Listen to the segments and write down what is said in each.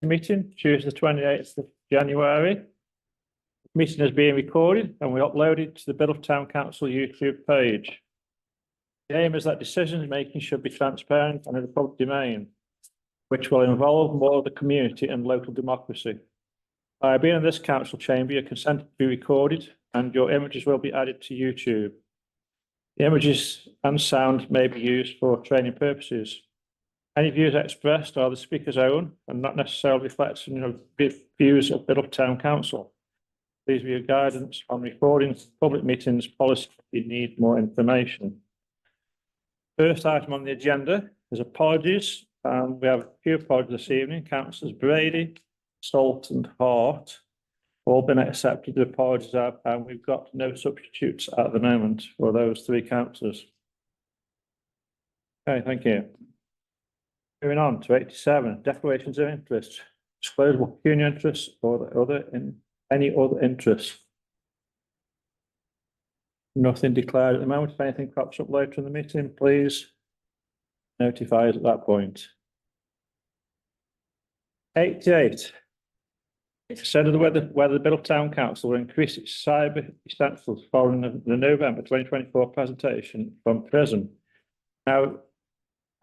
meeting, Tuesday, the 28th of January. The meeting is being recorded and we upload it to the Biddulph Town Council YouTube page. The aim is that decision making should be transparent and in the public domain, which will involve more of the community and local democracy. By being in this council chamber, your consent to be recorded and your images will be added to YouTube. The images and sound may be used for training purposes. Any views expressed are the speaker's own and not necessarily reflecting the views of Biddulph Town Council. Please view guidance on recording public meetings policy if you need more information. First item on the agenda is apologies. We have a few apologies this evening. Councillors Brady, Salt and Hart all been accepted. The apologies are, and we've got no substitutes at the moment for those three councillors. Okay, thank you. Moving on to 87, declarations of interest, disclosable pecuniary interests or any other interests. Nothing declared at the moment. If anything crops up later in the meeting, please notify us at that point. 88. Consider whether the Biddulph Town Council will increase its cyber essentials following the November 2024 presentation from PRISM. Now, I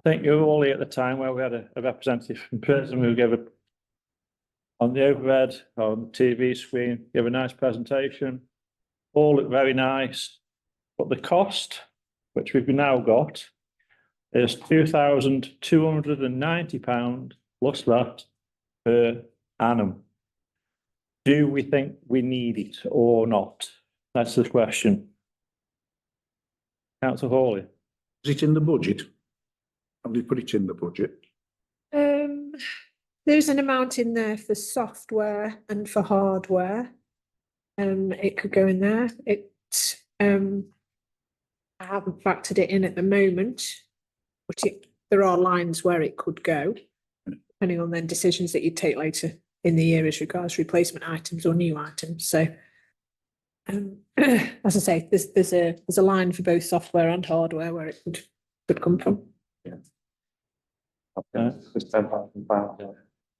think you were all here at the time where we had a representative from PRISM who gave on the overhead, on the TV screen, gave a nice presentation. All looked very nice, but the cost, which we've now got, is £2,290 plus that per annum. Do we think we need it or not? That's the question. Councillor Hawley. Is it in the budget? Have we put it in the budget? There's an amount in there for software and for hardware. It could go in there. I haven't factored it in at the moment, but there are lines where it could go, depending on then decisions that you take later in the year as regards replacement items or new items. So, as I say, there's a line for both software and hardware where it could come from. Yeah. Okay. There's £10,000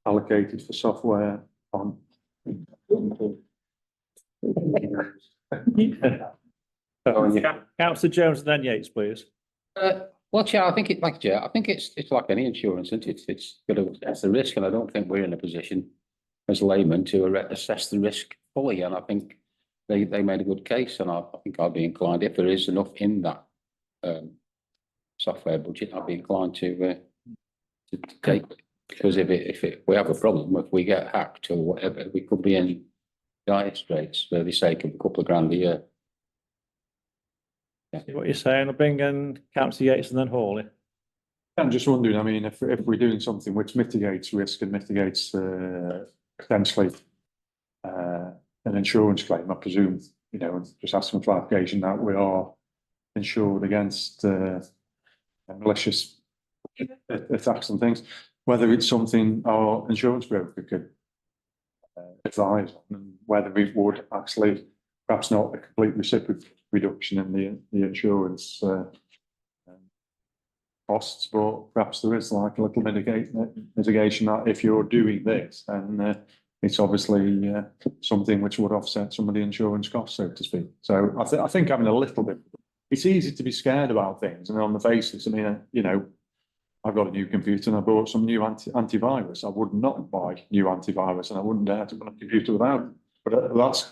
allocated for software on. Councillor Jones and then Yates, please. Well, Chair, I think it's like any insurance, isn't it? It's got to assess the risk, and I don't think we're in a position as laymen to assess the risk fully. And I think they made a good case, and I think I'd be inclined, if there is enough in that software budget, I'd be inclined to take it. Because if we have a problem, if we get hacked or whatever, we could be in dire straits for the sake of a couple of grand a year. Yeah. What you're saying, I'll bring in Councillor Yates and then Hawley. I'm just wondering, I mean, if we're doing something which mitigates risk and mitigates potentially an insurance claim, I presume, just ask some clarification that we are insured against malicious attacks and things, whether it's something our insurance broker could advise on, and whether we would actually, perhaps not a complete reciprocal reduction in the insurance costs, but perhaps there is like a little mitigation that if you're doing this, then it's obviously something which would offset some of the insurance costs, so to speak. So I think having a little bit, it's easy to be scared about things, and on the basis, I mean, I've got a new computer and I bought some new antivirus. I would not buy new antivirus, and I wouldn't dare to run a computer without it. But that's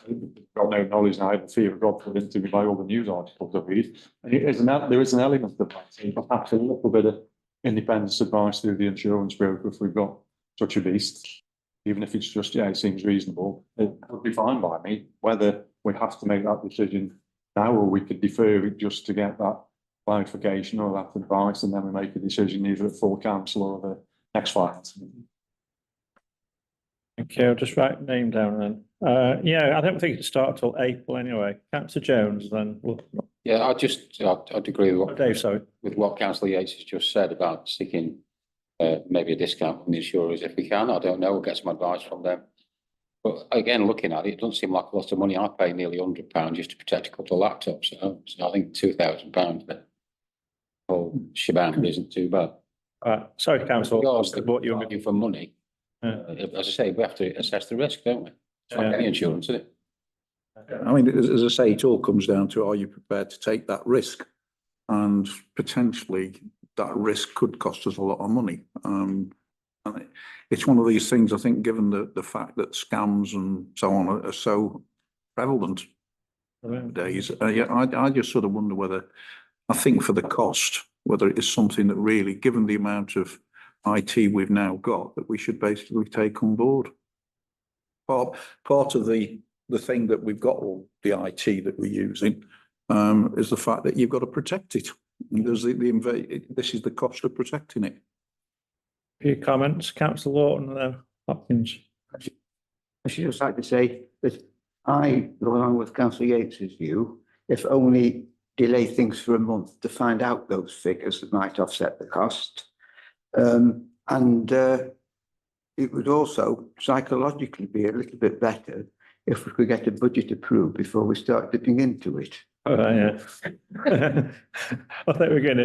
got no knowledge, and I have a fear of God put into me by all the news articles I read. And there is an element of that, perhaps a little bit of independence advice through the insurance broker if we've got such a beast, even if it's just, it seems reasonable, it would be fine by me. Whether we have to make that decision now or we could defer it just to get that clarification or that advice, and then we make a decision either at full council or the next finance meeting. Thank you. I'll just write the name down then. I don't think it start till April anyway. Councillor Jones, then. Yeah, I'd agree with what Dave, sorry. With what Councillor Yates has just said about seeking maybe a discount from the insurers if we can. I don't know. We'll get some advice from them. But again, looking at it, it doesn't seem like a lot of money. I pay nearly £100 just to protect a couple of laptops. So I think £2,000 the whole shebang isn't too bad. Sorry, Councillor. Because they're looking for money. As I say, we have to assess the risk, don't we? It's like Yeah. any insurance, isn't it? I mean, as I say, it all comes down to, are you prepared to take that risk? And potentially that risk could cost us a lot of money. And it's one of these things, I think, given the fact that scams and so on are so prevalent nowadays. Yeah, I just sort of wonder whether, I think for the cost, whether it is something that really, given the amount of IT we've now got, that we should basically take on board. Part of the thing that we've got, all the IT that we're using, is the fact that you've got to protect it. And there's this is the cost of protecting it. Few comments, councillor Lawton and Hopkins. I should just like to say that I go along with councillor Yates's view, if only delay things for a month to find out those figures that might offset the cost. It would also psychologically be a little bit better if we could get a budget approved before we start dipping into it. Oh, yeah. I think we're going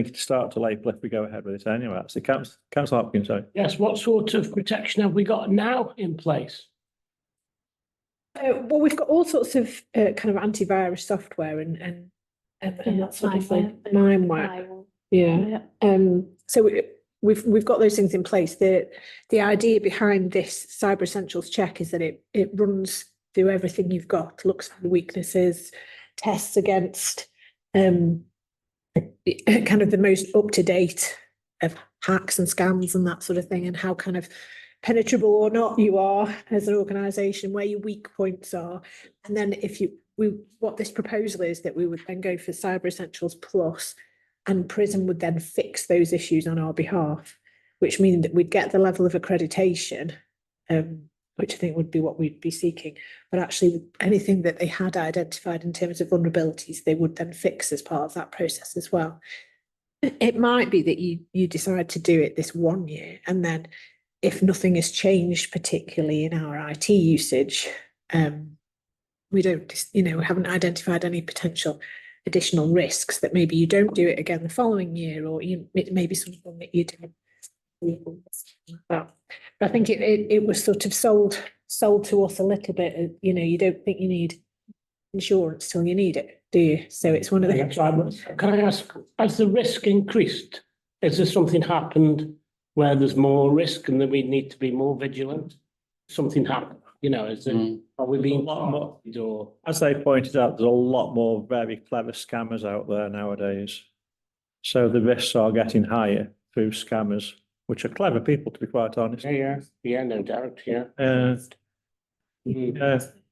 to start till April if we go ahead with it anyway. So councillor Hopkins, sorry. Yes, what sort of protection have we got now in place? Well, we've got all sorts of kind of antivirus software and that sort of thing. Mindware. Yeah. So we've got those things in place. The idea behind this Cyber Essentials check is that it runs through everything you've got, looks for the weaknesses, tests against kind of the most up-to-date of hacks and scams and that sort of thing, and how kind of penetrable or not you are as an organisation, where your weak points are. And then what this proposal is that we would then go for Cyber Essentials Plus, and Prism would then fix those issues on our behalf, which means that we'd get the level of accreditation, which I think would be what we'd be seeking. But actually anything that they had identified in terms of vulnerabilities, they would then fix as part of that process as well. It might be that you decide to do it this 1 year, and then if nothing has changed, particularly in our IT usage, we don't, we haven't identified any potential additional risks, that maybe you don't do it again the following year, or it may be something that you do. But I think it was sort of sold to us a little bit. You don't think you need insurance till you need it, do you? So it's one of the. Can I ask, has the risk increased? Has there something happened where there's more risk and that we need to be more vigilant? Something happened, are we being A lot more. or? As they pointed out, there's a lot more very clever scammers out there nowadays. So the risks are getting higher through scammers, which are clever people, to be quite honest. Yeah, no doubt, yeah.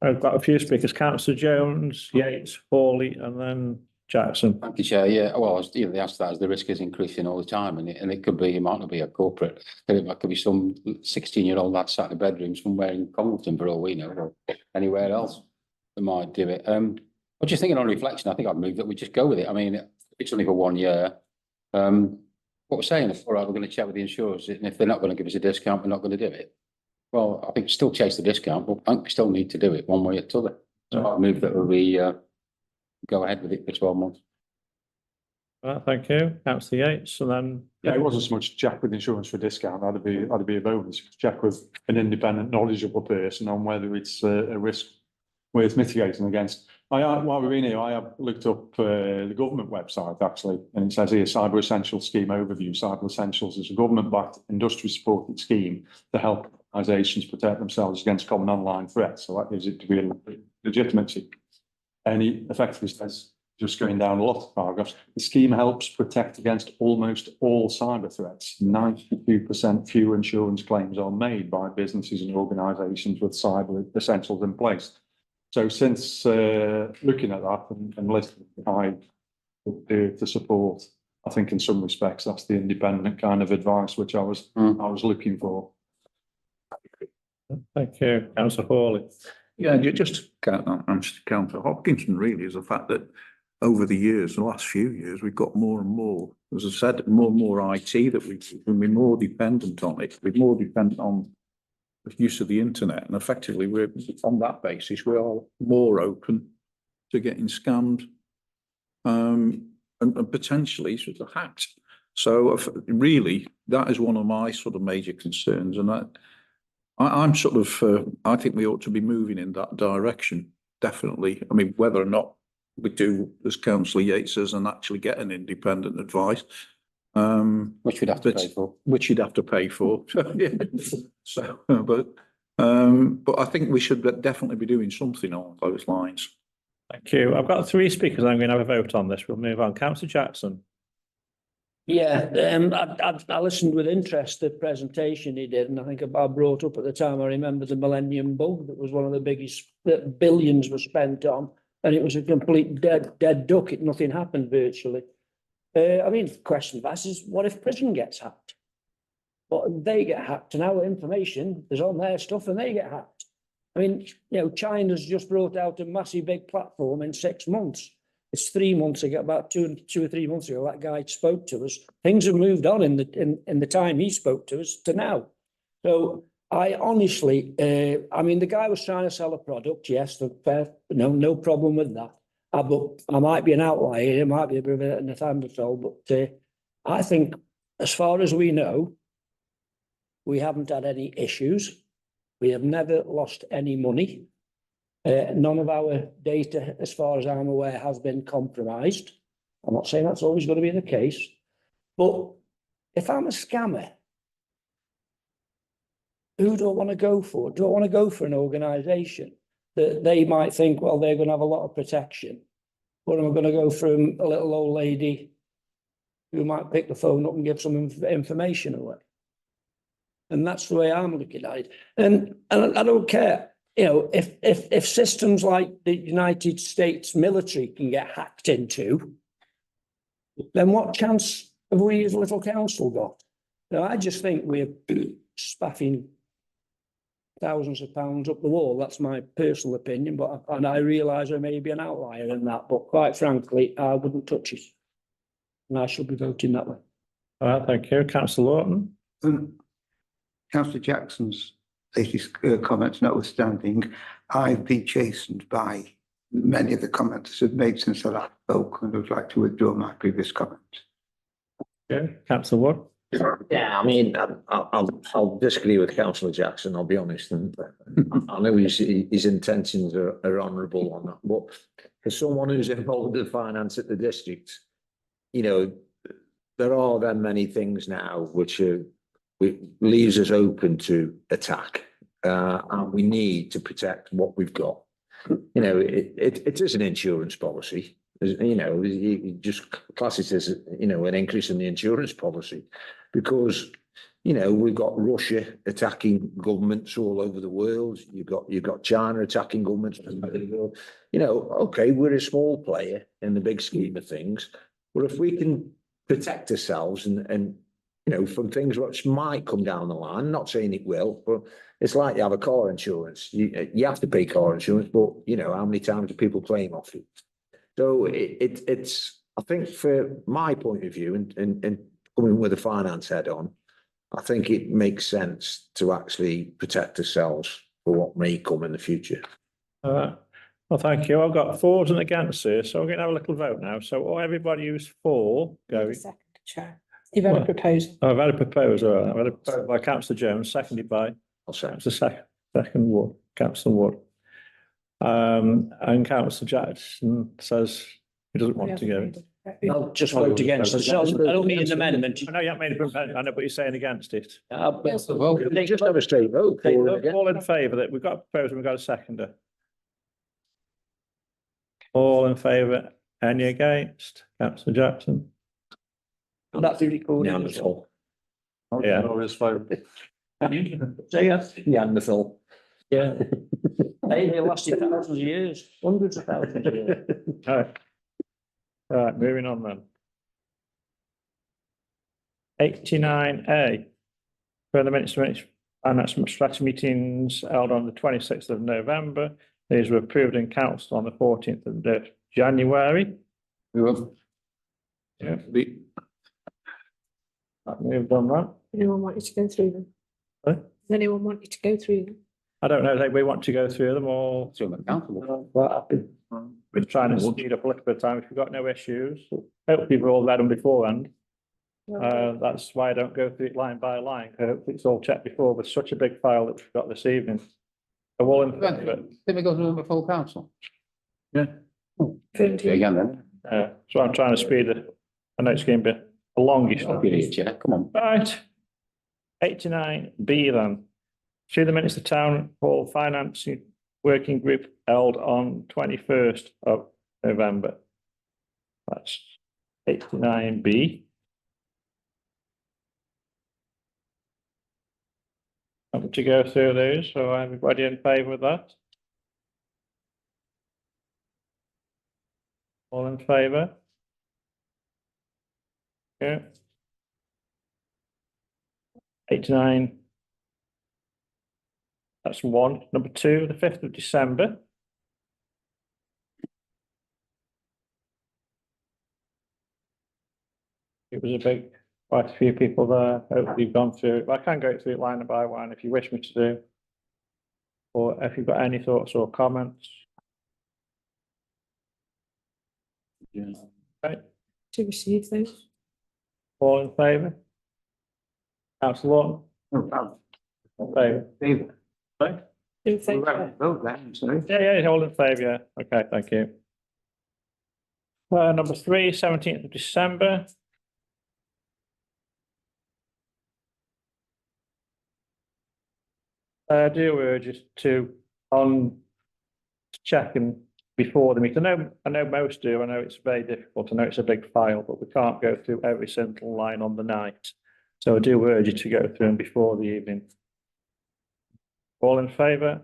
I've got a few speakers, councillor Jones, Yates, Hawley, and then Jackson. Thank you, Chair. Yeah, well, the answer to that is the risk is increasing all the time, and it could be, it might not be a corporate. It could be some 16-year-old lad sat in a bedroom somewhere in Congleton, for all we know, or anywhere else that might do it. I'm just thinking on reflection, I think I'd move that we just go with it. I mean, it's only for 1 year. What we're saying is, all right, we're going to check with the insurers, and if they're not going to give us a discount, we're not going to do it. Well, I think still chase the discount, but I think we still need to do it one way or the other. So I'd move that we go ahead with it for 12 months. Right, thank you. Councillor Yates, and then. Yeah, it wasn't so much check with insurance for discount. That'd be a bonus. Check with an independent, knowledgeable person on whether it's a risk worth mitigating against. While we've been here, I have looked up the government website actually, and it says here Cyber Essentials Scheme Overview. Cyber Essentials is a government-backed industry supported scheme to help organisations protect themselves against common online threats. So that gives it to be legitimacy. And it effectively says, just going down a lot of paragraphs, the scheme helps protect against almost all cyber threats. 92% fewer insurance claims are made by businesses and organisations with Cyber Essentials in place. So since looking at that and listening behind the support, I think in some respects that's the independent kind of advice which I was looking for. Thank you, councillor Hawley. Yeah, just Councillor Hopkinson really is the fact that over the years, the last few years, we've got more and more, as I said, more and more IT that we're more dependent on it. We're more dependent on the use of the internet, and effectively we're on that basis, we are more open to getting scammed and potentially sort of hacked. So really, that is one of my sort of major concerns, and that I'm sort of, I think we ought to be moving in that direction, definitely. I mean, whether or not we do, as councillor Yates says, and actually get an independent advice. Which we'd have to But- pay for. Which you'd have to pay for. Yeah. So, but I think we should definitely be doing something along those lines. Thank you. I've got three speakers. I'm going to have a vote on this. We'll move on. Councillor Jackson. Yeah, I listened with interest to the presentation he did, and I think I brought up at the time, I remember the Millennium Bug, that was one of the biggest that billions were spent on, and it was a complete dead duck. Nothing happened virtually. I mean, the question of is, what if prison gets hacked? What they get hacked, and our information is on their stuff, and they get hacked. I mean, you know, China's just brought out a massive big platform in 6 months. It's 3 months ago, about two or 3 months ago, that guy spoke to us. Things have moved on in the time he spoke to us to now. So I honestly, I mean, the guy was trying to sell a product. Yes, fair, no problem with that. But I might be an outlier. It might be a bit of a Neanderthal, but I think, as far as we know, we haven't had any issues. We have never lost any money. None of our data, as far as I'm aware, has been compromised. I'm not saying that's always going to be the case, but if I'm a scammer, who do I want to go for? Do I want to go for an organisation that they might think, well, they're going to have a lot of protection? Or am I going to go for a little old lady who might pick the phone up and give some information away? And that's the way I'm looking at it. And I don't care. You know, if systems like the United States military can get hacked into, then what chance have we as a little council got? Now, I just think we're spaffing thousands of pounds up the wall. That's my personal opinion, but and I realise I may be an outlier in that, but quite frankly, I wouldn't touch it. And I shall be voting that way. All right, thank you. Councillor Lawton. Councillor Jackson's latest comments notwithstanding, I've been chastened by many of the comments have made since I last spoke, and would like to withdraw my previous comment. Okay, Councillor Wood. Yeah, I mean, I'll disagree with Councillor Jackson, I'll be honest, and I know his intentions are honourable on that, but for someone who's involved in finance at the district, you know, there are then many things now which leaves us open to attack, and we need to protect what we've got. You know, it is an insurance policy. You know, you just class it as, you know, an increase in the insurance policy, because, you know, we've got Russia attacking governments all over the world. You've got China attacking governments all over the world. You know, okay, we're a small player in the big scheme of things, but if we can protect ourselves and you know, from things which might come down the line, I'm not saying it will, but it's like you have a car insurance. You have to pay car insurance, but you know, how many times do people claim off it? So it's, I think, for my point of view, and coming with a finance head on, I think it makes sense to actually protect ourselves for what may come in the future. All right. Well, thank you. I've got fours and against here, so we're going to have a little vote now. So everybody who's for going. Second, Chair. You've had a proposal. I've had a proposal. I've had a proposal by Councillor Jones, seconded by I'll say. Councillor second Wood, Councillor Wood. And Councillor Jackson says he doesn't want to go. I'll just vote against it. So I don't need an amendment. I know you haven't made a proposal, I know, but you're saying against it. Just have a straight vote. for it again. All in favour that we've got a proposal, we've got a seconder. All in favour, any against? Councillor Jackson. That'd be recorded. Neanderthal. Yeah. Say yes. Neanderthal. Yeah. They lasted thousands of years, hundreds of thousands of years. All right, moving on then. 89A. Further minutes and that's strategy meetings held on the 26th of November. These were approved in council on the 14th of January. Yeah. Moved on that. Anyone want you to go through them? Sorry? Does anyone want you to go through them? I don't know if we want to go through them or So I'm accountable. we're trying to speed up a little bit of time if we've got no issues. Hopefully we've all read them beforehand. That's why I don't go through it line by line. I hope it's all checked before with such a big file that we've got this evening. A wall in favour. Did we go through the full council? Yeah. Again then. So I'm trying to speed it. I know it's going to be a longish Stop one. your ear, Chair, come on. Right. 89B then. See the minutes of Town Hall Financing Working Group held on 21st of November. That's 89B. I'm to go through those, so everybody in favour of that? All in favour? Yeah. 89. That's one. Number two, the 5th of December. It was a big, quite a few people there. Hopefully you've gone through it. But I can go through it line by line if you wish me to do. Or if you've got any thoughts or comments. Yeah. Right, To receive those. all in favour? Councillor Lawton, in favour? Right? In favour. Vote then, sorry. Yeah, all in favour, yeah. Okay, thank you. Number three, 17th of December. I do urge us to checking before the meeting. I know most do. I know it's very difficult. I know it's a big file, but we can't go through every single line on the night. So I do urge you to go through them before the evening. All in favour?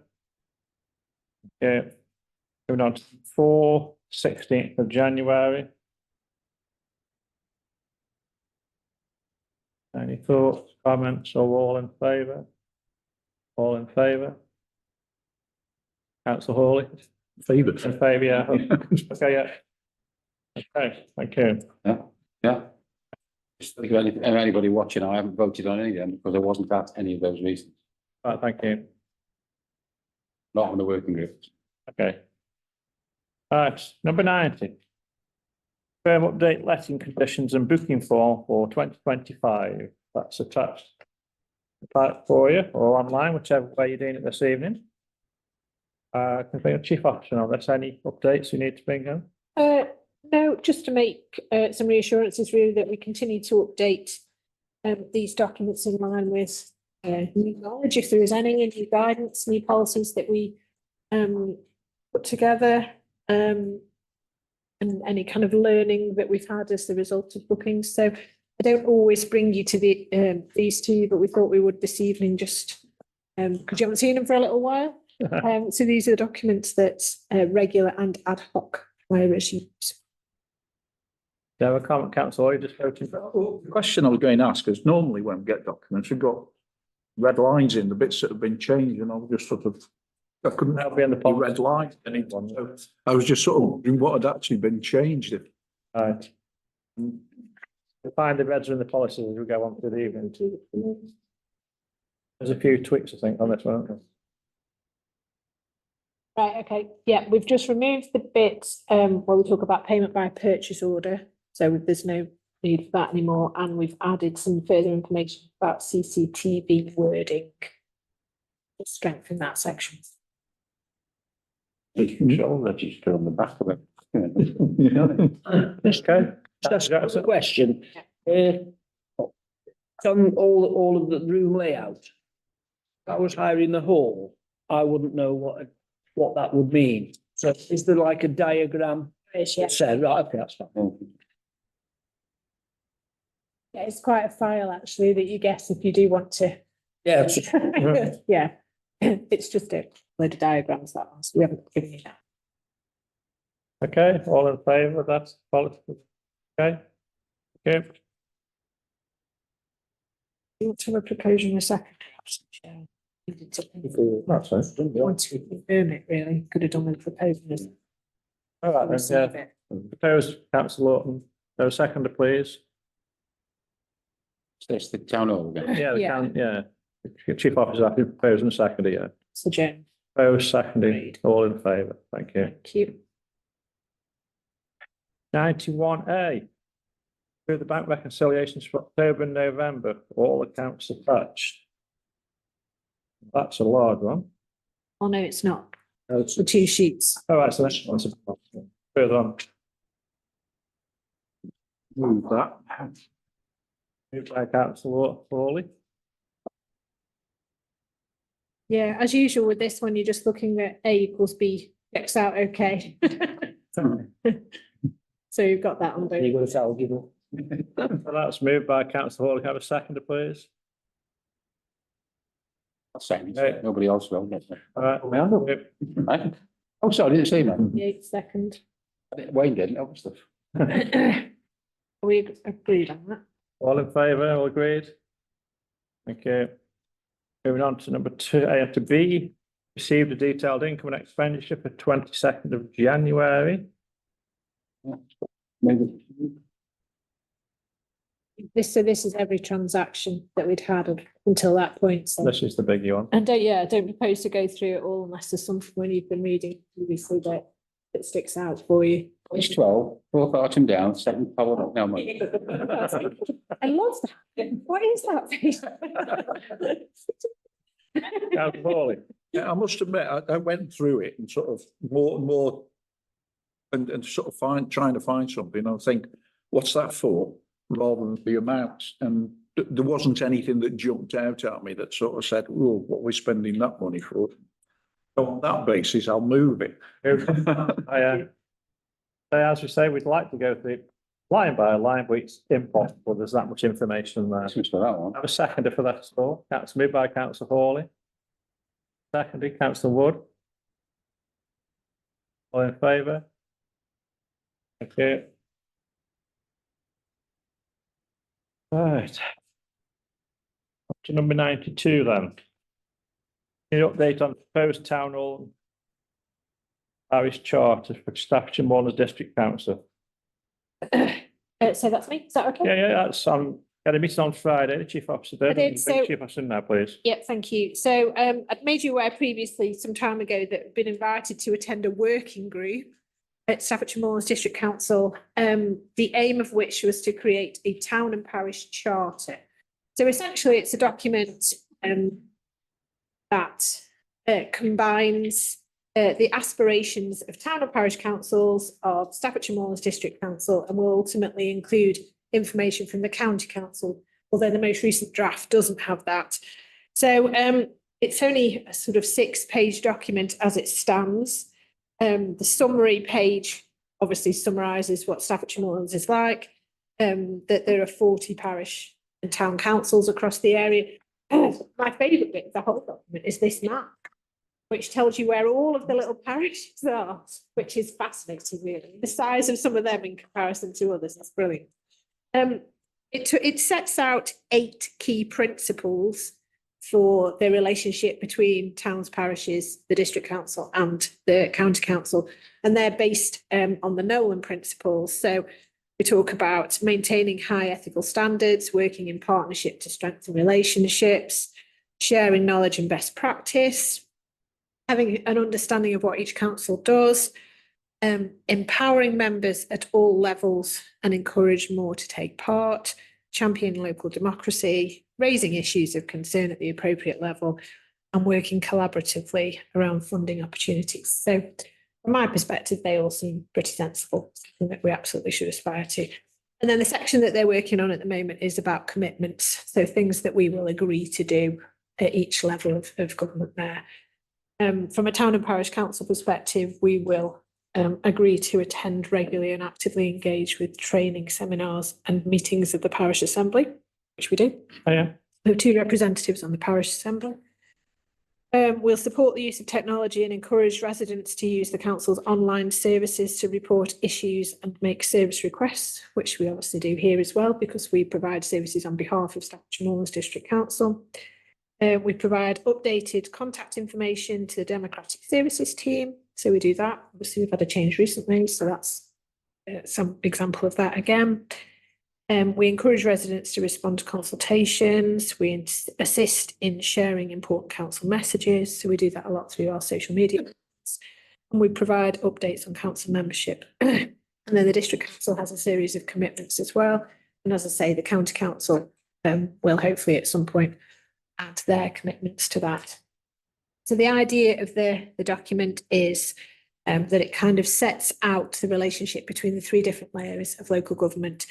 Yeah. Moving on to 16th of January. Any thoughts, comments, or all in favour? All in favour? Councillor Hawley? Favour. In favour, yeah. Okay, yeah. Okay, thank you. Yeah. Just think of anybody watching, I haven't voted on any of them because I wasn't at any of those reasons, Right, thank you. not on the working group. Okay. Right, number 90. Firm update letting conditions and booking form for 2025. That's attached for you or online, whichever way you're doing it this evening. Can I bring a chief officer on this? Any updates you need to bring in? No, just to make some reassurances really that we continue to update these documents in line with new knowledge, if there is any new guidance, new policies that we put together, and any kind of learning that we've had as the result of bookings. So I don't always bring you to these two, but we thought we would this evening just because you haven't seen them for a little while. So these are the documents that regular and ad hoc hires use. Do you have a comment, councillor? You're just voting for. Well, the question I was going to ask is normally when we get documents, we've got red lines in the bits that have been changed, and I was just sort of, I couldn't That'll be in the the red line. So I was just sort of wondering what had actually been changed. Right. We'll find the reds in the policies as we go on through the evening. There's a few tweaks, I think, on this one, aren't there? Right, okay, yeah, we've just removed the bits where we talk about payment by purchase order, so there's no need for that anymore, and we've added some further information about CCTV wording to strengthen that section. Control register on the back of it. Okay. Just a question. On all of the room layout, if I was hiring the hall, I wouldn't know what that would mean. So is there like a diagram? Yeah. Said, right, okay, that's fine. Yeah, it's quite a file actually that you get if you do want to. Yeah, Yeah, it's just a load of diagrams that one, so we haven't given you that. Okay, all in favour of that policy? Okay. Okay. You want to have a proposal in a second? Yeah. That's it. Want to confirm it really, could have done with proposal. All right, then, yeah. Proposed, councillor Lawton. No seconder, please. So it's the town hall again. Yeah, Yeah. Chief officer, happy to propose and seconder, yeah. So Joan, Proposed, seconded, Agreed. all in favour. Thank you. thank you. 91A. Through the bank reconciliations for October and November, all accounts attached. That's a large one. Oh, no, it's not. The two sheets. Oh, that's the next one. Further on. Move that. Move back out to Hawley. Yeah, as usual with this one, you're just looking at A equals B, checks out okay. So you've got that on both. You got a foul given. So that's moved by councillor Hawley. Can I have a seconder, please? Second, Right. nobody else will. All right. Right? Oh, sorry, I didn't see man. Yeah, second. Wayne didn't, obviously. We agreed on that. All in favour, all agreed? Thank you. Moving on to number 2, A to B. Received a detailed income and expenditure for 22nd of January. Maybe. This is every transaction that we'd had until that point. So. This is the biggie one. And don't propose to go through it all unless there's something when you've been reading previously that sticks out for you. Page 12, fourth item down, second column up. No, mate. I love that. What is that? Councillor Hawley. Yeah, I must admit, I went through it and sort of more and sort of trying to find something. I think, what's that for? Rather than the amounts. And there wasn't anything that jumped out at me that sort of said, oh, what we're spending that money for. So on that basis, I'll move it. As we say, we'd like to go through line by line, but it's impossible. There's that much information there. Thanks for that one. Have a seconder for that as well. Councillor moved by councillor Hawley. Seconded, councillor Wood. All in favour? Thank you. Right. Up to number 92 then. Any update on proposed town hall parish charter for Staffordshire Mourners District Council? So that's me. Is that okay? Yeah, that's got a meeting on Friday. The chief officer did. I did, so- Chief officer now, please. Yeah, thank you. So I'd made you aware previously some time ago that I've been invited to attend a working group at Staffordshire Mourners District Council, the aim of which was to create a town and parish charter. So essentially it's a document that combines the aspirations of town and parish councils of Staffordshire Mourners District Council and will ultimately include information from the county council, although the most recent draft doesn't have that. So it's only a sort of 6-page document as it stands. The summary page obviously summarises what Staffordshire Moorlands is like, that there are 40 parish and town councils across the area. My favourite bit of the whole document is this map, which tells you where all of the little parishes are, which is fascinating, really. The size of some of them in comparison to others is brilliant. It sets out 8 key principles for the relationship between towns, parishes, the district council and the county council. And they're based on the Nolan principles. So we talk about maintaining high ethical standards, working in partnership to strengthen relationships, sharing knowledge and best practice, having an understanding of what each council does, empowering members at all levels and encourage more to take part, champion local democracy, raising issues of concern at the appropriate level, and working collaboratively around funding opportunities. So from my perspective, they all seem pretty sensible, something that we absolutely should aspire to. And then the section that they're working on at the moment is about commitments. So things that we will agree to do at each level of government there. From a town and parish council perspective, we will agree to attend regularly and actively engage with training seminars and meetings of the parish assembly, which we do. Oh, yeah. We have 2 representatives on the parish assembly. We'll support the use of technology and encourage residents to use the council's online services to report issues and make service requests, which we obviously do here as well, because we provide services on behalf of Staffordshire Moorlands District Council. We provide updated contact information to the Democratic Services team. So we do that. Obviously, we've had a change recently, so that's some example of that again. We encourage residents to respond to consultations. We assist in sharing important council messages. So we do that a lot through our social media. And we provide updates on council membership. And then the district council has a series of commitments as well. And as I say, the county council will hopefully at some point add their commitments to that. So the idea of the document is that it kind of sets out the relationship between the three different layers of local government,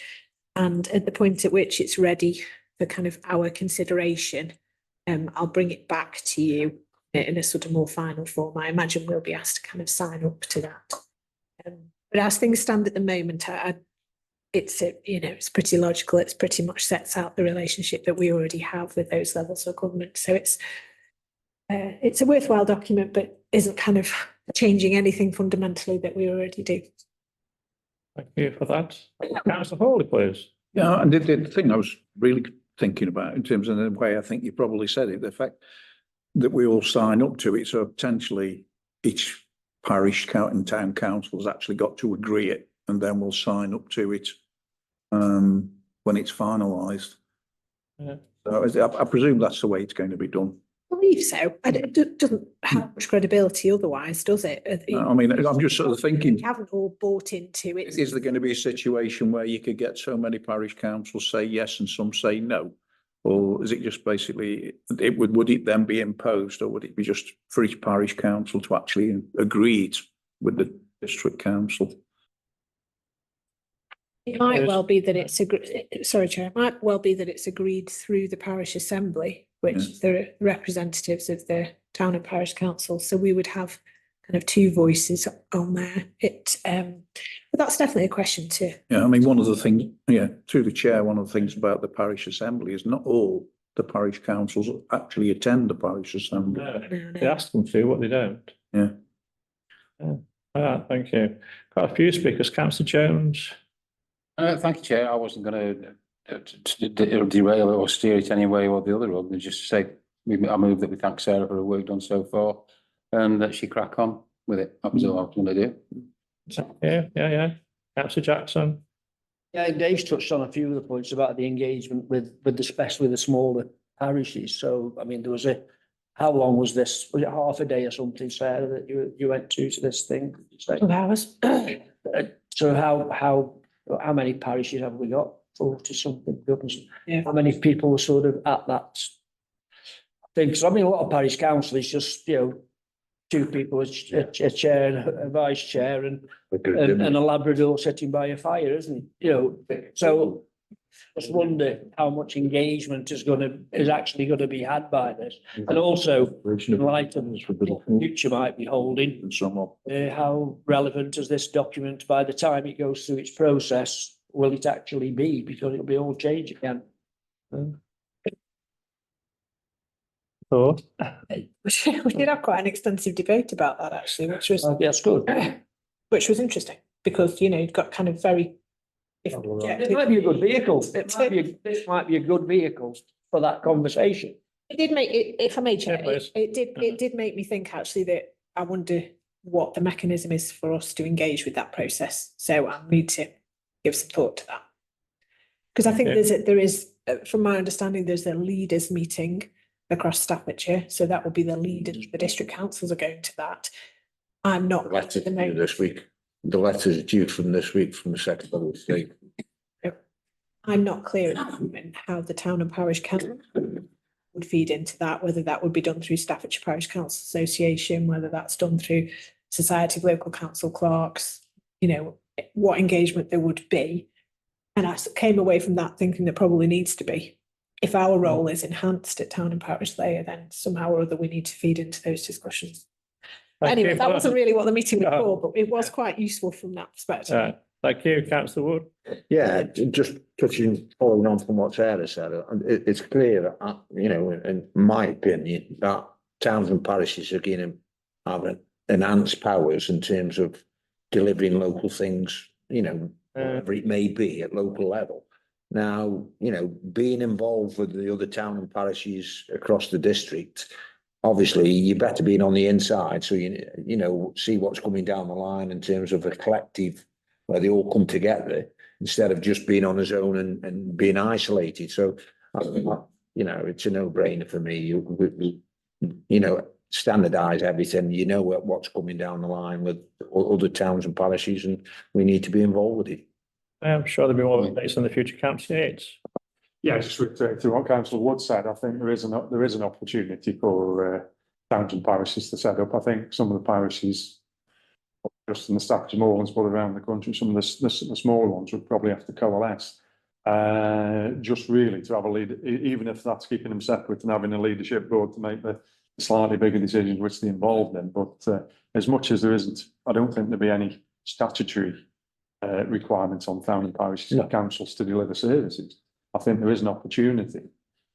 and at the point at which it's ready for kind of our consideration, I'll bring it back to you in a sort of more final form. I imagine we'll be asked to kind of sign up to that. But as things stand at the moment, it's pretty logical. It's pretty much sets out the relationship that we already have with those levels of government. So it's a worthwhile document, but isn't kind of changing anything fundamentally that we already do. Thank you for that. Councillor Hawley, please. Yeah, and the thing I was really thinking about in terms of the way I think you probably said it, the fact that we all sign up to it, so potentially each parish and town council has actually got to agree it, and then we'll sign up to it when it's finalised. Yeah. So I presume that's the way it's going to be done. I believe so. It doesn't have much credibility otherwise, does it? I mean, I'm just sort of thinking, We haven't all bought into it. is there going to be a situation where you could get so many parish councils say yes and some say no? Or is it just basically, would it then be imposed, or would it be just for each parish council to actually agree it with the district council? It might well be that it's sorry, Chair, it might well be that it's agreed through the parish assembly, which the representatives of the town and parish council. So we would have kind of two voices on there. But that's definitely a question too. Yeah, I mean, one of the things, through the chair, one of the things about the parish assembly is not all the parish councils actually attend the parish assembly. No, they ask them to, what they don't. Yeah. Thank you. Got a few speakers. Councillor Jones. Thank you, Chair. I wasn't going to derail it or steer it any way or the other, other than just to say I move that we thank Sarah for her work done so far, and that she crack on with it. That was all I was going to do. Yeah. Councillor Jackson. Yeah, Dave's touched on a few of the points about the engagement especially the smaller parishes. So, I mean, there was how long was this? Was it half a day or something, Sarah, that you went to this thing? 12 hours. So how many parishes have we got? 40 something. Yeah. How many people were sort of at that thing? Because I mean, a lot of parish council is just, two people, a chair and a vice chair and a Labrador sitting by a fire, isn't it? So just wonder how much engagement is actually going to be had by this, and also in light of what the future might be holding, how relevant is this document by the time it goes through its process? Will it actually be, because it'll be all changed again? We did have quite an extensive debate about that actually, which was That's good. which was interesting because you've got kind of very. It might be a good vehicle. This might be a good vehicle for that conversation. It did make it, if I may, Chair, please. it did make me think actually that I wonder what the mechanism is for us to engage with that process. So I need to give some thought to that. Because I think there is, from my understanding, there's a leaders meeting across Staffordshire. So that will be the leaders, the district councils are going to that. I'm not. Letter this week. The letter's due from this week from the Secretary of State. I'm not clear at the moment how the town and parish council would feed into that, whether that would be done through Staffordshire Parish Council Association, whether that's done through Society of Local Council Clerks, what engagement there would be. And I came away from that thinking there probably needs to be. If our role is enhanced at town and parish layer, then somehow or other we need to feed into those discussions. Anyway, that wasn't really what the meeting was for, but it was quite useful from that perspective. Thank you, Councillor Wood. Yeah, just following on from what Sarah said, it's clear, in my opinion, that towns and parishes are going to have enhanced powers in terms of delivering local things, whatever it may be at local level. Now, being involved with the other town and parishes across the district, obviously you better be on the inside, so see what's coming down the line in terms of a collective where they all come together instead of just being on his own and being isolated. So, it's a no-brainer for me. Standardise everything. What's coming down the line with other towns and parishes, and we need to be involved with it. I'm sure there'll be more updates on the future council meetings. Yeah, just to what Councillor Wood said, I think there is an opportunity for towns and parishes to set up. I think some of the parishes, just in the Staffordshire Moorlands, but around the country, some of the smaller ones would probably have to coalesce. Just really to have a lead, even if that's keeping them separate and having a leadership board to make the slightly bigger decisions which they're involved in. But as much as there isn't, I don't think there'll be any statutory requirements on town and parishes and councils to deliver services. I think there is an opportunity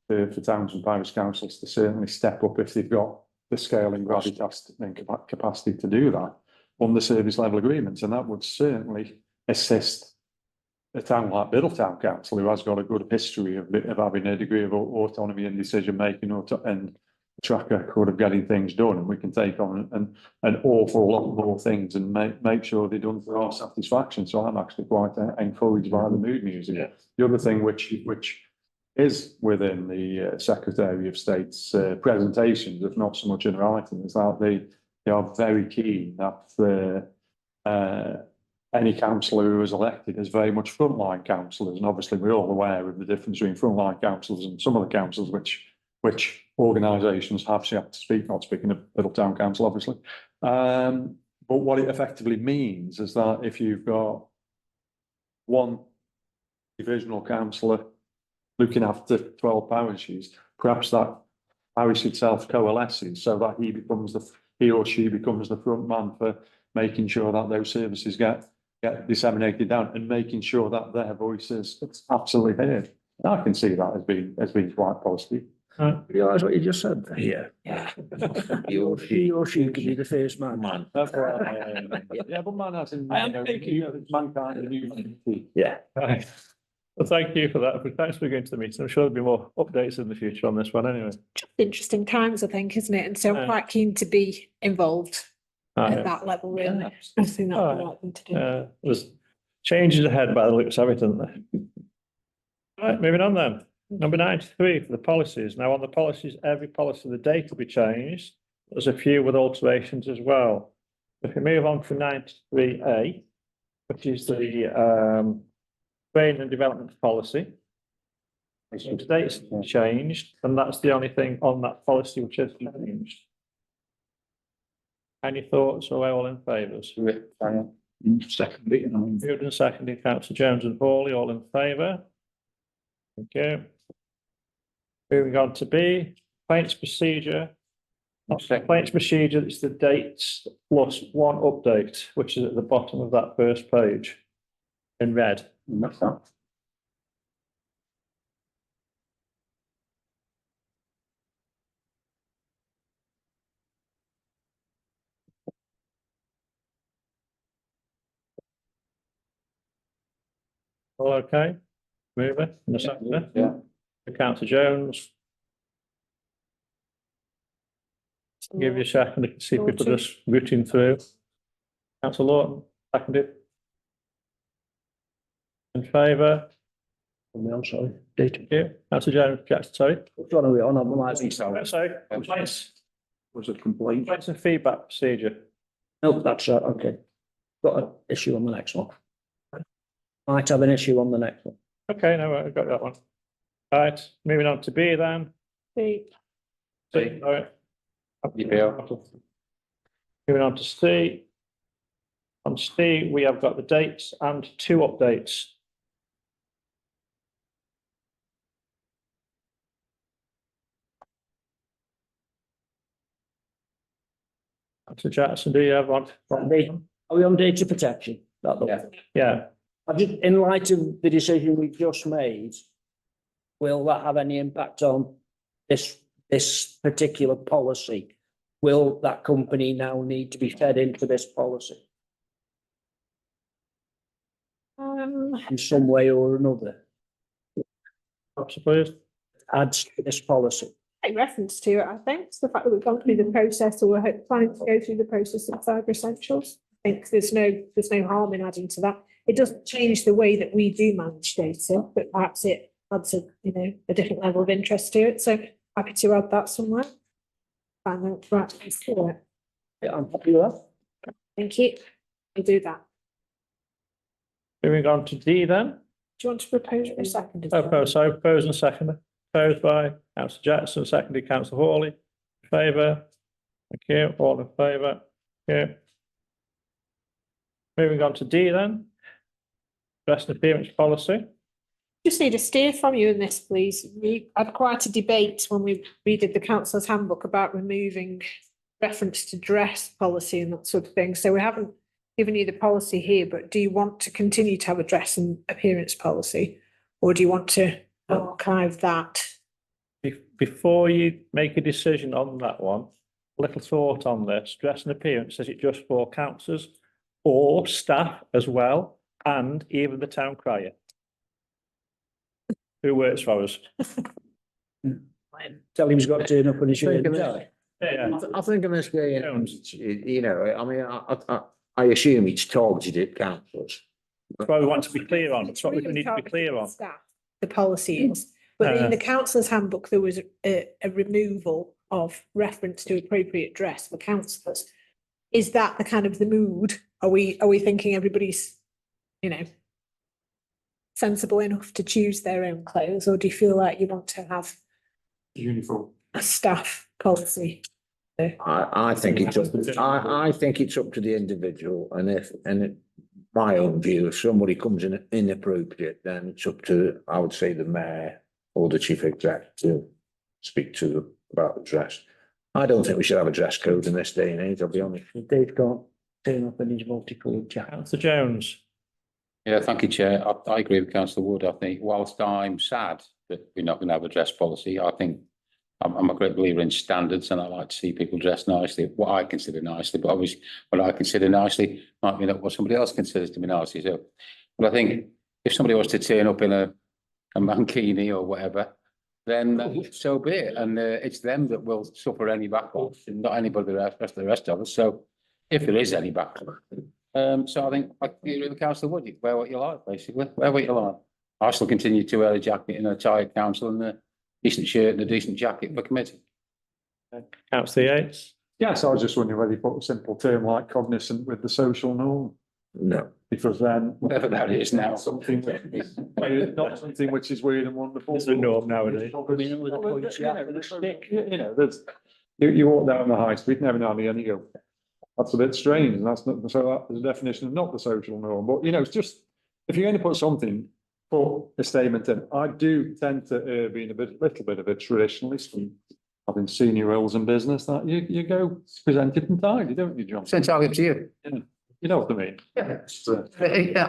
for towns and parish councils to certainly step up if they've got the scale and gravitas and capacity to do that on the service level agreements, and that would certainly assist a town like Biddletown Council, who has got a good history of having a degree of autonomy and decision making, and track record of getting things done, and we can take on an awful lot more things and make sure they're done for our satisfaction. So I'm actually quite encouraged by the mood music. Yeah. The other thing which is within the Secretary of State's presentations, if not so much in writing, is that they are very keen that any councillor who is elected is very much frontline councillors, and obviously we're all aware of the difference between frontline councillors and some of the councils which organisations have. So you have to speak, not speaking of Middletown Council, obviously. But what it effectively means is that if you've got one divisional councillor looking after 12 parishes, perhaps that parish itself coalesces so that he or she becomes the front man for making sure that those services get disseminated down and making sure that their voice is absolutely heard. And I can see that as being quite positive. Realise what you just said there? Yeah. He or she could be the first man. That's what yeah, but man, that's in, I am thinking of it's mankind and humanity. Yeah. Right. Well, thank you for that. Thanks for going to the meeting. I'm sure there'll be more updates in the future on this one anyway. Interesting times, I think, isn't it? And so I'm Yeah. quite keen to be involved at that level, really. I think that's the right thing to do. There's changes ahead by the looks of it, isn't there? Right, moving on then. Number 93 for the policies. Now on the policies, every policy, the date will be changed. There's a few with alterations as well. If we move on to 93A, which is the training and development policy. Some dates have changed, and that's the only thing on that policy which has changed. Any thoughts, or are all in favours? Secondly, Moved and seconded, Councillor Jones and Hawley, all in favour? Thank you. Moving on to B, complaints procedure. Complaints procedure, it's the dates plus one update, which is at the bottom of that first page in red. All okay? Mover and the seconder? Yeah. Councillor Jones. Give you a second to see people just rooting through. Councillor Lawton, seconded. In favour? I'm sorry. Date. Thank you. Councillor Jones, Jackson, sorry. What are we on? I'm like, Sorry, complaints, was a complaint. complaints and feedback procedure. no, that's right. Okay. Got an issue on the next one. Might have an issue on the next one. Okay, no, I've got that one. Right, moving on to B then. The C, all right. Moving on to C. On C, we have got the dates and two updates. Councillor Jackson, do you have one? Are we on data protection? Yeah, I just, in light of the decision we just made, will that have any impact on this particular policy? Will that company now need to be fed into this policy in some way or another? possibly. Adds to this policy. a reference to it, I think. It's the fact that we've gone through the process, or we're planning to go through the process of Cyber Essentials. I think there's no harm in adding to that. It doesn't change the way that we do manage data, but perhaps it adds a different level of interest to it. So happy to add that somewhere. Find the right place for it. Yeah, I'm happy with that. Thank you. We do that. Moving on to D then. Do you want to propose a second? Proposed and seconded. Proposed by councillor Jackson, seconded councillor Hawley. In favour? Thank you. All in favour? Thank you. Moving on to D then. Dress and appearance policy. Just need a steer from you in this, please. We had quite a debate when we redid the councillor's handbook about removing reference to dress policy and that sort of thing. So we haven't given you the policy here, but do you want to continue to have a dress and appearance policy? Or do you want to archive that? Before you make a decision on that one, a little thought on this. Dress and appearance, is it just for councillors or staff as well, and even the town crier? Who works for us? Tell him he's got to turn up on his shirt and tie. Yeah. I think in this day and age, you know, I mean, I assume it's targeted at councillors. That's what we want to be clear on. That's what we need to be clear on. Staff, the policy is, but in the councillor's handbook, there was a removal of reference to appropriate dress for councillors. Is that the kind of the mood? Are we thinking everybody's, you know, sensible enough to choose their own clothes, or do you feel like you want to have Uniform. a staff policy? I think it's I think it's up to the individual, and my own view, if somebody comes in inappropriate, then it's up to, I would say, the mayor or the chief exec to speak to them about the dress. I don't think we should have a dress code in this day and age, I'll be honest. Dave can't turn up in his multicoloured jacket. Councillor Jones. Yeah, thank you, Chair. I agree with councillor Wood. I think whilst I'm sad that we're not going to have a dress policy, I think I'm a great believer in standards, and I like to see people dressed nicely, what I consider nicely, but obviously what I consider nicely might be not what somebody else considers to be nicely. So, but I think if somebody was to turn up in a mankini or whatever, then so be it. And it's them that will suffer any backlash, and not anybody the rest of us. So if there is any backlash. So I think I agree with councillor Wood, you wear what you like, basically, wear what you like. I still continue to wear a jacket and a tie at council, and a decent shirt and a decent jacket for committee. Councillor Yates. Yes, I was just wondering whether you put a simple term like cognizant with the social norm, No. because then. Whatever that is now. Something which is, not something which is weird and wonderful. It's a norm nowadays. You know, there's, you walk down the high street, never know, and you go, that's a bit strange, and that's not, so that is a definition of not the social norm, but you know, it's just, if you're going to put something, put a statement in. I do tend to be in little bit of a traditionalist, and having senior roles in business, that you go presented and tidy, don't you, John? It's entirely up to you. You know what I mean? Yeah.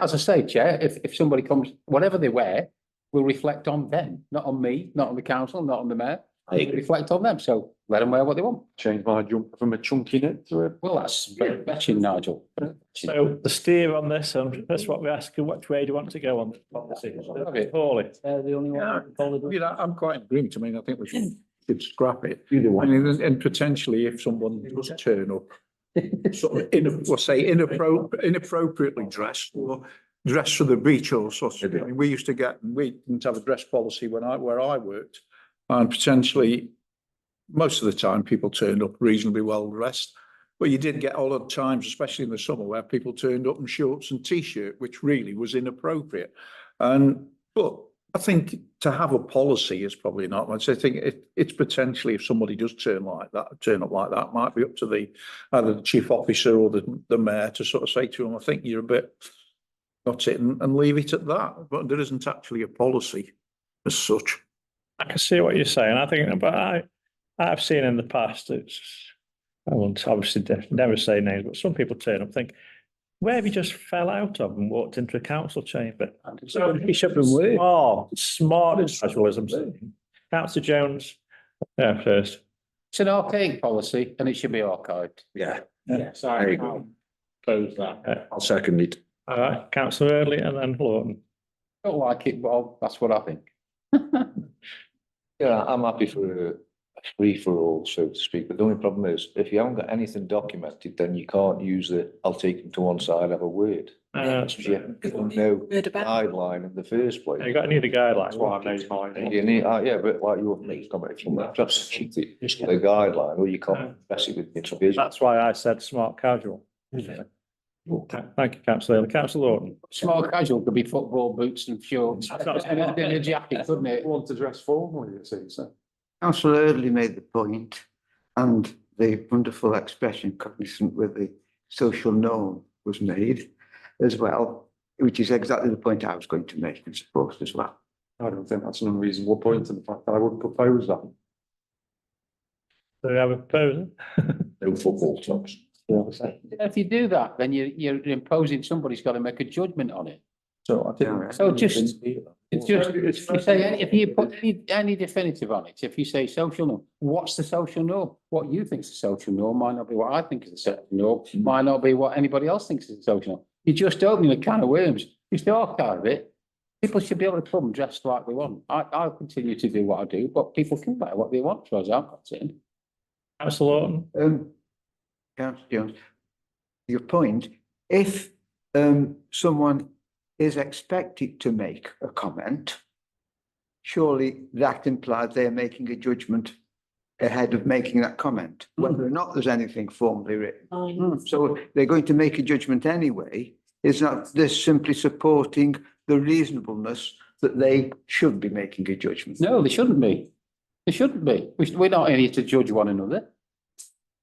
As I say, Chair, if somebody comes, whatever they wear will reflect on them, not on me, not on the council, not on the mayor. It reflect on them, so let them wear what they want. Change my jumper from a chunky knit to a. Well, that's betching, Nigel. So the steer on this, and that's what we're asking, which way do you want to go on this policy? Hawley. The only one. You know, I'm quite in agreement. I mean, I think we should scrap it. I mean, and potentially if someone does turn up, sort of inappropriately dressed, or dressed for the beach or something. I mean, we didn't have a dress policy where I worked, and potentially most of the time people turned up reasonably well dressed. But you did get all the times, especially in the summer, where people turned up in shorts and t-shirt, which really was inappropriate. But I think to have a policy is probably not much. I think it's potentially, if somebody does turn up like that, might be up to either the chief officer or the mayor to sort of say to them, I think you're a bit not it, and leave it at that. But there isn't actually a policy as such. I can see what you're saying. I think, but I've seen in the past, I won't obviously never say names, but some people turn up and think, where have you just fell out of and walked into a council chamber? So smart casualism. Councillor Jones, first. It's an archaic policy and it should be archived. Yeah. Yes, I agree. Close that. I'll second it. All right, councillor Early and then Lawton. Don't like it, well, that's what I think. Yeah, I'm happy for a free for all, so to speak. But the only problem is, if you haven't got anything documented, then you can't use the, I'll take them to one side, have a word. That's You have no guideline in the first place. You got any of the guidelines? That's why I made mine. You need, yeah, but like your comment, if you want to substitute the guideline, or you can't mess it with the individual. That's why I said smart casual. Thank you, councillor. Councillor Lawton. Small casual could be football boots and shorts and a jacket, couldn't it? Want to dress formally, you see, so. Councillor Eardley made the point, and the wonderful expression cognizant with the social norm was made as well, which is exactly the point I was going to make, I suppose, as well. I don't think that's an unreasonable point, and the fact that I wouldn't propose that. Do we have a proposal? No football tops. If you do that, then you're imposing, somebody's got to make a judgment on it. So I think. So just, it's just, if you say, if you put any definitive on it, if you say social norm, what's the social norm? What you think is the social norm might not be what I think is the social norm, might not be what anybody else thinks is the social norm. You're just opening a can of worms. Just archive it. People should be able to come dressed like they want. I'll continue to do what I do, but people can wear what they want, as far as I'm concerned. Councillor Lawton. Councillor Jones, your point, if someone is expected to make a comment, surely that implies they're making a judgment ahead of making that comment, whether or not there's anything formally written. So they're going to make a judgment anyway. Is not this simply supporting the reasonableness that they should be making a judgment? No, they shouldn't be. They shouldn't be. We're not here to judge one another.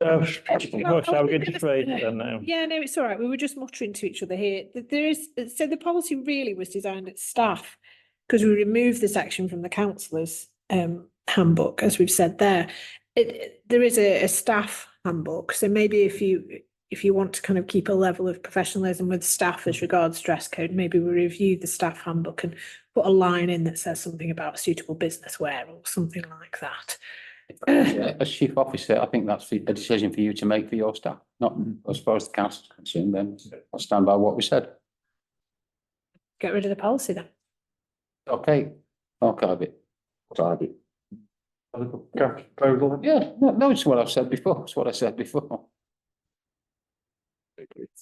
Shall we get to phrase it then now? Yeah, no, it's all right. We were just muttering to each other here. There is, so the policy really was designed at staff because we removed the section from the councillors' handbook, as we've said there. There is a staff handbook, so maybe if you want to kind of keep a level of professionalism with staff as regards dress code, maybe we review the staff handbook and put a line in that says something about suitable business wear or something like that. As chief officer, I think that's a decision for you to make for your staff, not as far as the council's concerned. Then I'll stand by what we said. Get rid of the policy then. Okay, archive it. Proposal. Yeah, no, it's what I've said before. It's what I said before.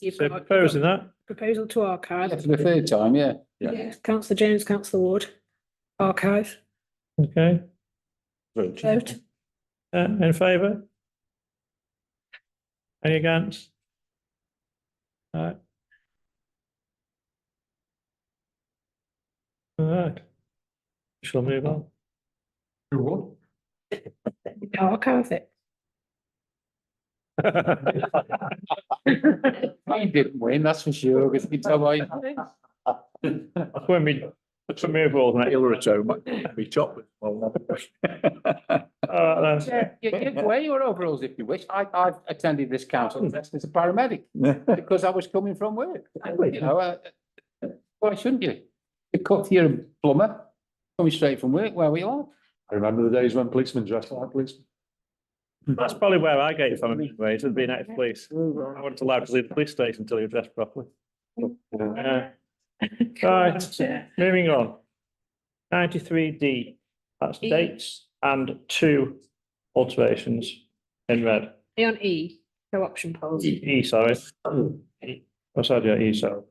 You've So got proposing that. proposal to archive. Yeah, for the third time, yeah. Yeah, councillor Jones, councillor Ward, archive, Okay. vote. In favour? Any against? Alright. Alright. Shall move on. Who won? Archive it. I didn't win, that's for sure. Because you tell me. That's when we move all that. Illerito might be top. Alright then. You can wear your overalls if you wish. I've attended this council as a paramedic because I was coming from work. You know, why shouldn't you? You cut you're a plumber, coming straight from work, where we are. I remember the days when policemen dressed like policemen. That's probably where I get it from anyway, to being ex-police. I wasn't allowed to leave the police station until you dressed properly. Right, moving on. 93D, that's E. dates and 2 alterations in red. On E, co-option policy. E, sorry. E. Oh, sorry, yeah, E, sorry.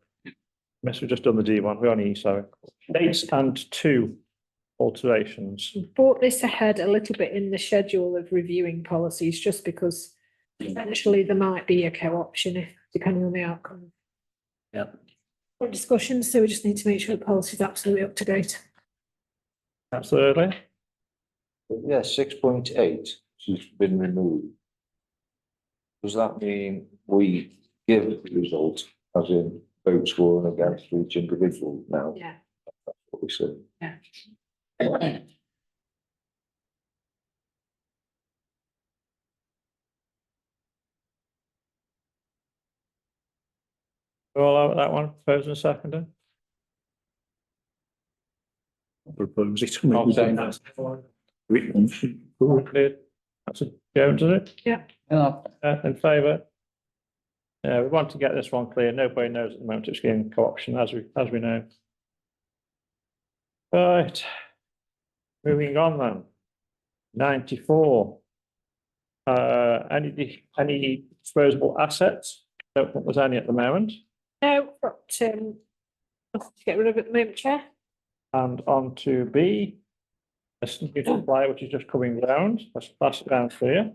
Must have just done the D one, we're on E, sorry. Dates and 2 alterations. Brought this ahead a little bit in the schedule of reviewing policies, just because eventually there might be a co-option if, depending on the outcome. Yeah. Discussion, so we just need to make sure the policy is absolutely up to date. Absolutely. Yeah, 6.8 has been removed. Does that mean we give the result as in votes scoring against each individual now? Yeah. That's what we said. Yeah. We're all out with that one, first and second. Propose it. I'll say that. That's a Jones, is it? Yeah. In favour? Yeah, we want to get this one clear. Nobody knows at the moment it's getting co-option, as we know. Right. Moving on then. 94. Any disposable assets? Don't think there's any at the moment. No, got to get rid of it at the moment, Chair. And on to B. A new supply which is just coming round. Let's pass it down for you.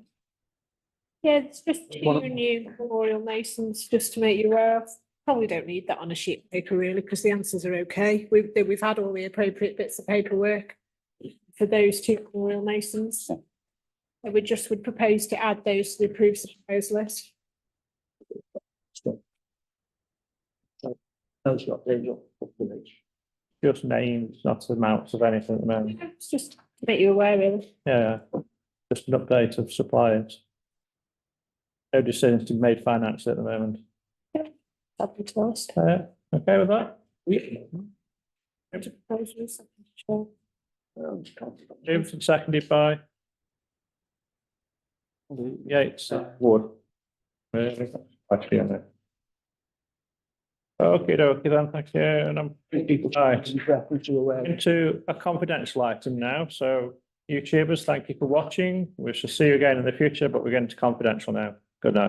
Yeah, it's just One two of- new memorial masons, just to make you aware of. Probably don't need that on a sheet of paper really, because the answers are okay. We've had all the appropriate bits of paperwork for those two memorial masons. And we just would propose to add those to the approved proposed list. Those got, they've got. Just names, not amounts of anything at the moment. It's just to make you aware really. Yeah, just an update of suppliers. No decisions to be made financially at the moment. Happy to ask. Okay with that? Moved and seconded by Yates. Wood. Actually, on it. Okay, then, thank you, and I'm right into a confidential item now, so YouTubers, thank you for watching. We shall see you again in the future, but we're going to confidential now. Good night.